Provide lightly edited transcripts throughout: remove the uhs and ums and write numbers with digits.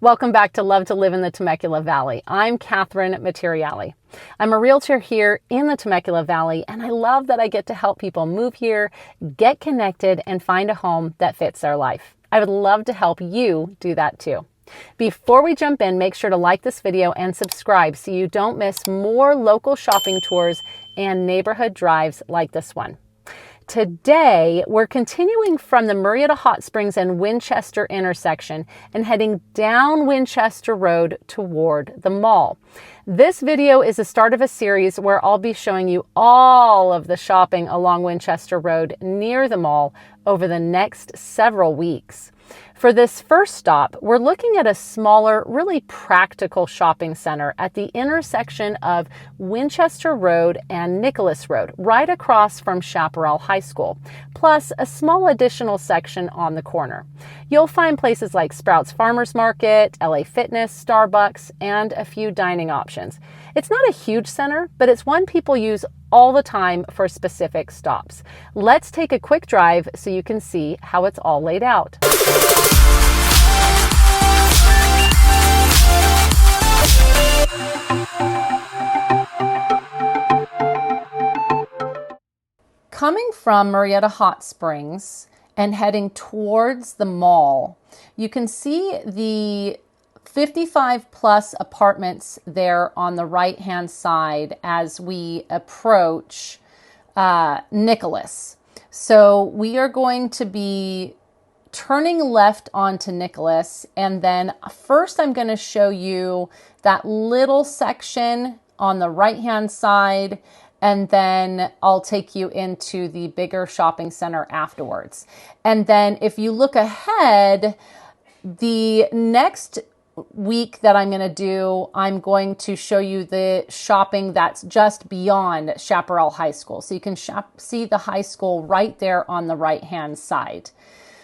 Welcome back to Love to Live in the Temecula Valley. I'm Catherine Materiali. I'm a realtor here in the Temecula Valley, and I love that I get to help people move here, get connected, and find a home that fits their life. I would love to help you do that too. Before we jump in, make sure to like this video and subscribe so you don't miss more local shopping tours and neighborhood drives like this one. Today, we're continuing from the Murrieta Hot Springs and Winchester intersection and heading down Winchester Road toward the mall. This video is the start of a series where I'll be showing you all of the shopping along Winchester Road near the mall over the next several weeks. For this first stop, we're looking at a smaller, really practical shopping center at the intersection of Winchester Road and Nicolas Road, right across from Chaparral High School, plus a small additional section on the corner. You'll find places like Sprouts Farmers Market, LA Fitness, Starbucks, and a few dining options. It's not a huge center, but it's one people use all the time for specific stops. Let's take a quick drive so you can see how it's all laid out. Coming from Murrieta Hot Springs and heading towards the mall, you can see the 55 plus apartments there on the right hand side as we approach Nicolas. So we are going to be turning left onto Nicolas, and then first I'm going to show you that little section on the right hand side, and then I'll take you into the bigger shopping center afterwards. And then if you look ahead, the next week that I'm going to do, I'm going to show you the shopping that's just beyond Chaparral High School. So you can see the high school right there on the right hand side.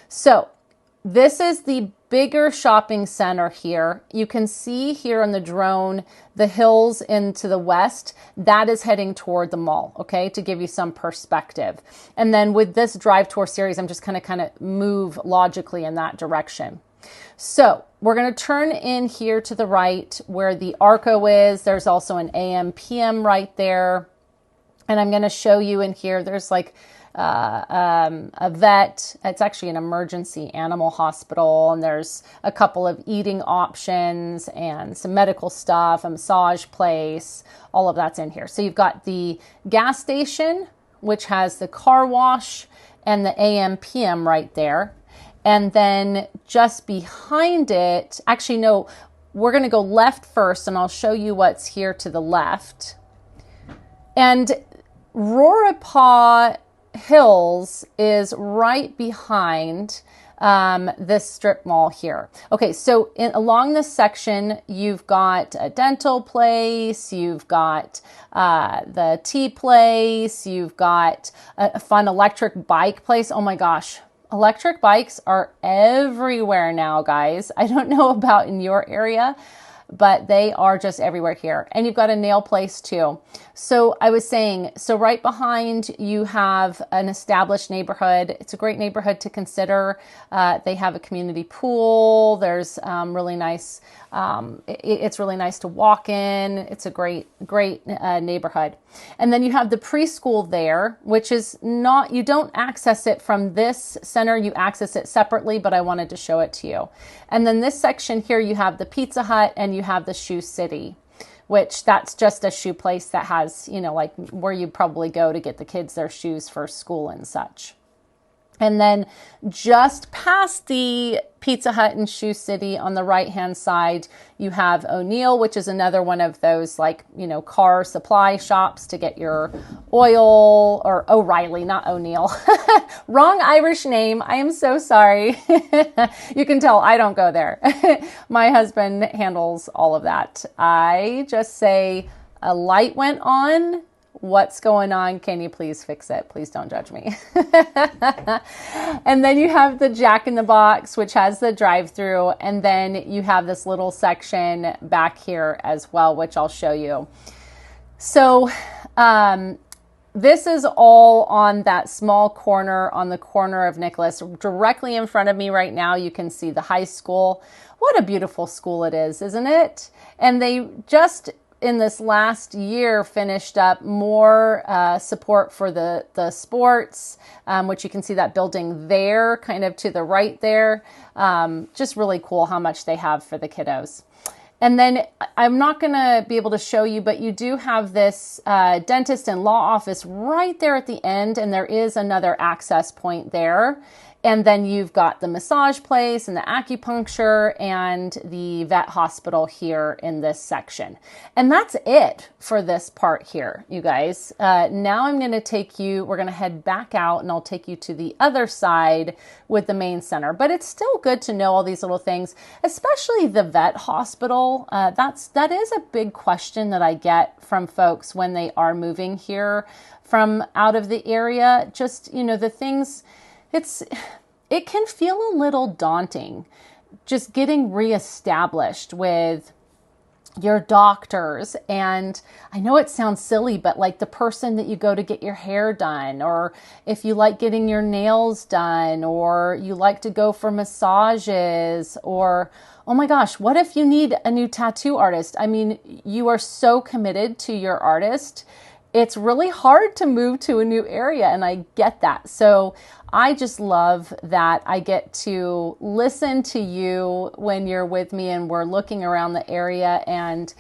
So this is the bigger shopping center here. You can see here on the drone the hills into the west. That is heading toward the mall, okay, to give you some perspective. And then with this drive tour series, I'm just going to kind of move logically in that direction. So we're going to turn in here to the right where the Arco is. There's also an AM PM right there. And I'm going to show you in here, there's like a vet. It's actually an emergency animal hospital, and there's a couple of eating options and some medical stuff, a massage place, all of that's in here. So you've got the gas station, which has the car wash and the AM PM right there. And then just behind it, actually no, we're going to go left first, and I'll show you what's here to the left. And Roripaw Hills is right behind this strip mall here. Okay, so along this section, you've got a dental place, you've got the tea place, you've got a fun electric bike place. Oh my gosh, electric bikes are everywhere now, guys. I don't know about in your area, but they are just everywhere here. And you've got a nail place too. So I was saying, so right behind you have an established neighborhood. It's a great neighborhood to consider. They have a community pool. There's really nice, it's really nice to walk in. It's a great neighborhood. And then you have the preschool there, which is not, you don't access it from this center, you access it separately, but I wanted to show it to you. And then this section here, you have the Pizza Hut and you have the Shoe City, which that's just a shoe place that has, you know, like where you probably go to get the kids their shoes for school and such. And then just past the Pizza Hut and Shoe City on the right-hand side, you have O'Neill, which is another one of those, like, you know, car supply shops to get your oil, or O'Reilly, not O'Neill. Wrong Irish name. I am so sorry. You can tell I don't go there. My husband handles all of that. I just say a light went on. What's going on? Can you please fix it? Please don't judge me. And then you have the Jack in the Box, which has the drive-through. And then you have this little section back here as well, which I'll show you. So This is all on that small corner on the corner of Nicolas. Directly in front of me right now, you can see the high school. What a beautiful school it is, isn't it? And they just in this last year finished up more support for the sports, which you can see that building there, kind of to the right there. Just really cool how much they have for the kiddos. And then I'm not going to be able to show you, but you do have this dentist and law office right there at the end, and there is another access point there. And then you've got the massage place and the acupuncture and the vet hospital here in this section. And that's it for this part here, you guys. Now I'm going to take you, we're going to head back out and I'll take you to the other side with the main center. But it's still good to know all these little things, especially the vet hospital. That is a big question that I get from folks when they are moving here from out of the area. Just, the things... It can feel a little daunting just getting reestablished with your doctors. And I know it sounds silly, but like the person that you go to get your hair done, or if you like getting your nails done, or you like to go for massages, or, oh my gosh, what if you need a new tattoo artist? I mean, you are so committed to your artist. It's really hard to move to a new area, and I get that. So I just love that I get to listen to you when you're with me and we're looking around the area and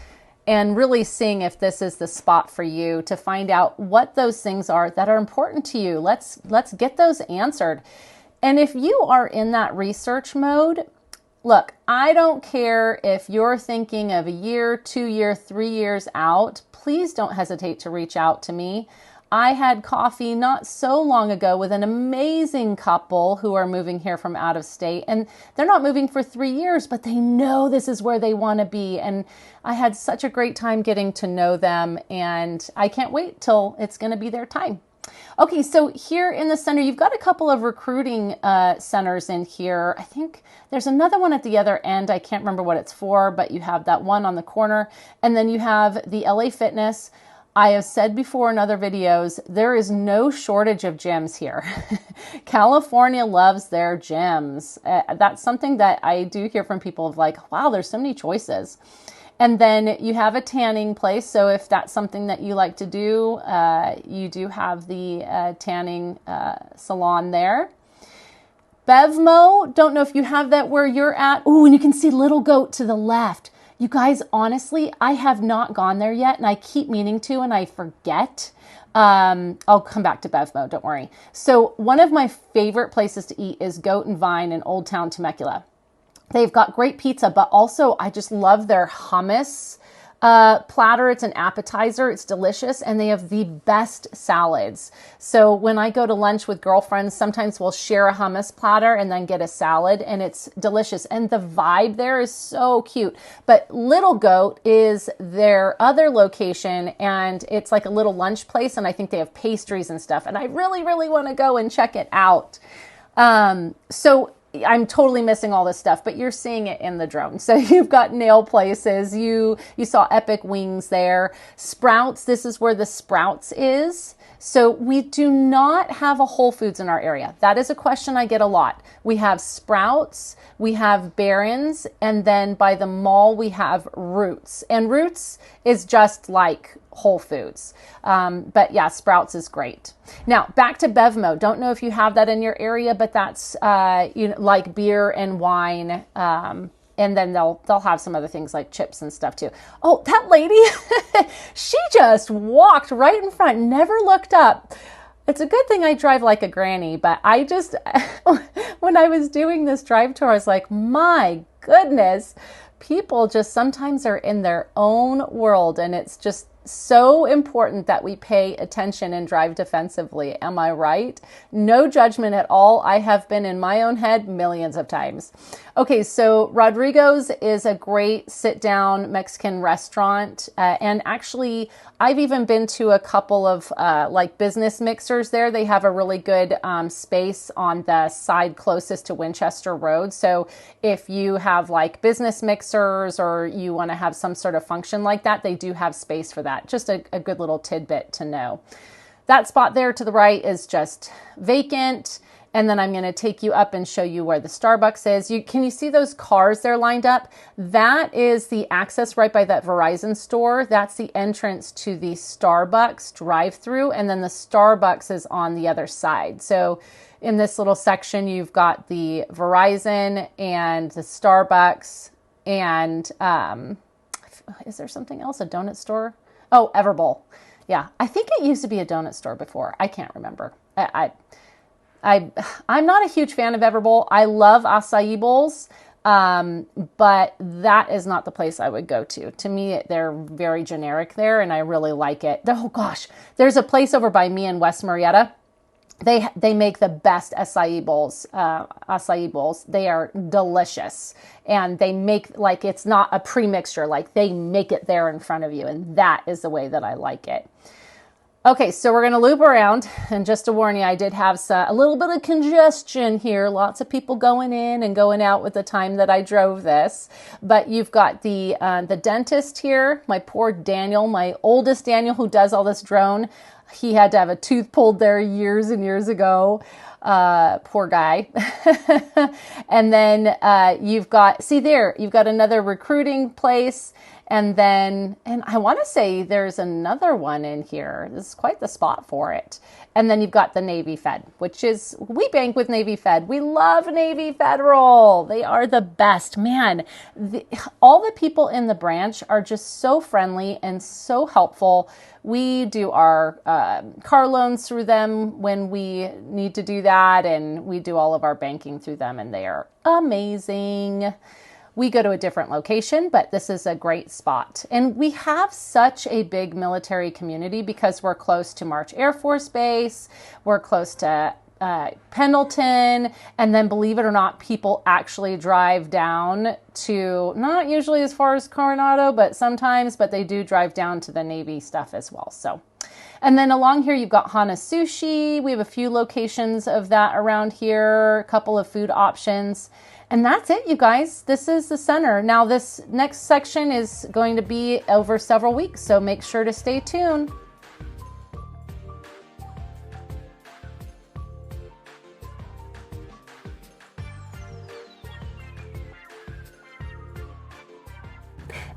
really seeing if this is the spot for you to find out what those things are that are important to you. Let's get those answered. And if you are in that research mode, look, I don't care if you're thinking of a year, 2 year, 3 years out, please don't hesitate to reach out to me. I had coffee not so long ago with an amazing couple who are moving here from out of state, and they're not moving for 3 years, but they know this is where they want to be. And I had such a great time getting to know them, and I can't wait till it's going to be their time. Okay, so here in the center, you've got a couple of recruiting centers in here. I think there's another one at the other end. I can't remember what it's for, but you have that one on the corner. And then you have the LA Fitness. I have said before in other videos, there is no shortage of gyms here. California loves their gyms. That's something that I do hear from people of like, wow, there's so many choices. And then you have a tanning place. So if that's something that you like to do, you do have the tanning salon there. Bevmo, don't know if you have that where you're at. Oh, and you can see Little Goat to the left. You guys, honestly, I have not gone there yet, and I keep meaning to, and I forget. I'll come back to Bevmo, don't worry. So one of my favorite places to eat is Goat and Vine in Old Town Temecula. They've got great pizza, but also I just love their hummus platter. It's an appetizer. It's delicious. And they have the best salads. So when I go to lunch with girlfriends, sometimes we'll share a hummus platter and then get a salad, and it's delicious. And the vibe there is so cute. But Little Goat is their other location, and it's like a little lunch place. And I think they have pastries and stuff. And I really, really want to go and check it out. So I'm totally missing all this stuff, but you're seeing it in the drone. So you've got nail places. You saw Epic Wings there. Sprouts, this is where the Sprouts is. So we do not have a Whole Foods in our area. That is a question I get a lot. We have Sprouts, we have Barron's, and then by the mall we have Roots. And Roots is just like Whole Foods. But yeah, Sprouts is great. Now back to Bevmo. Don't know if you have that in your area, but that's like beer and wine. And then they'll have some other things like chips and stuff too. Oh, that lady, she just walked right in front, never looked up. It's a good thing I drive like a granny, but I just, when I was doing this drive tour, I was like, my goodness, people just sometimes are in their own world, and it's just so important that we pay attention and drive defensively. Am I right? No judgment at all. I have been in my own head millions of times. Okay, so Rodrigo's is a great sit-down Mexican restaurant. And actually, I've even been to a couple of like business mixers there. They have a really good space on the side closest to Winchester Road. So if you have like business mixers or you want to have some sort of function like that, they do have space for that. Just a good little tidbit to know. That spot there to the right is just vacant. And then I'm going to take you up and show you where the Starbucks is. Can you see those cars there lined up? That is the access right by that Verizon store. That's the entrance to the Starbucks drive-through. And then the Starbucks is on the other side. So in this little section, you've got the Verizon and the Starbucks and is there something else? A donut store? Oh, Everbowl. Yeah, I think it used to be a donut store before. I can't remember. I'm not a huge fan of Everbowl. I love acai bowls, but that is not the place I would go to. To me, they're very generic there, and I really like it. Oh gosh, there's a place over by me in West Murrieta. They make the best acai bowls. They are delicious, and they make like it's not a pre-mixture. Like they make it there in front of you, and that is the way that I like it. Okay, so we're going to loop around, and just to warn you, I did have a little bit of congestion here. Lots of people going in and going out with the time that I drove this. But you've got the dentist here, my poor Daniel, my oldest Daniel who does all this drone. He had to have a tooth pulled there years and years ago. Poor guy. And then you've got another recruiting place. And I want to say there's another one in here. This is quite the spot for it. And then you've got the Navy Fed, we bank with Navy Fed. We love Navy Federal. They are the best. Man, all the people in the branch are just so friendly and so helpful. We do our car loans through them when we need to do that. And we do all of our banking through them. And they are amazing. We go to a different location, but this is a great spot. And we have such a big military community because we're close to March Air Force Base, we're close to Pendleton, and then believe it or not, people actually drive down to, not usually as far as Coronado, but sometimes, but they do drive down to the Navy stuff as well. So, and then along here, you've got Hana Sushi. We have a few locations of that around here, a couple of food options. And that's it, you guys. This is the center. Now, this next section is going to be over several weeks, so make sure to stay tuned.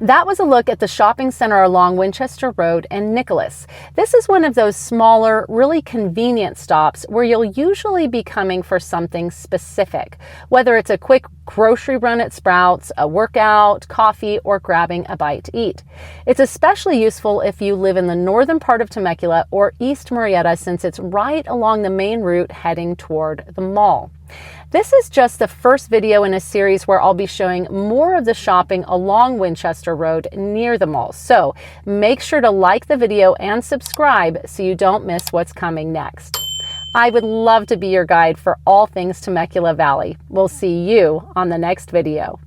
That was a look at the shopping center along Winchester Road and Nicolas. This is one of those smaller, really convenient stops where you'll usually be coming for something specific, whether it's a quick grocery run at Sprouts, a workout, coffee, or grabbing a bite to eat. It's especially useful if you live in the northern part of Temecula or East Murrieta, since it's right along the main route heading toward the mall. This is just the first video in a series where I'll be showing more of the shopping along Winchester Road near the mall. So make sure to like the video and subscribe so you don't miss what's coming next. I would love to be your guide for all things Temecula Valley. We'll see you on the next video.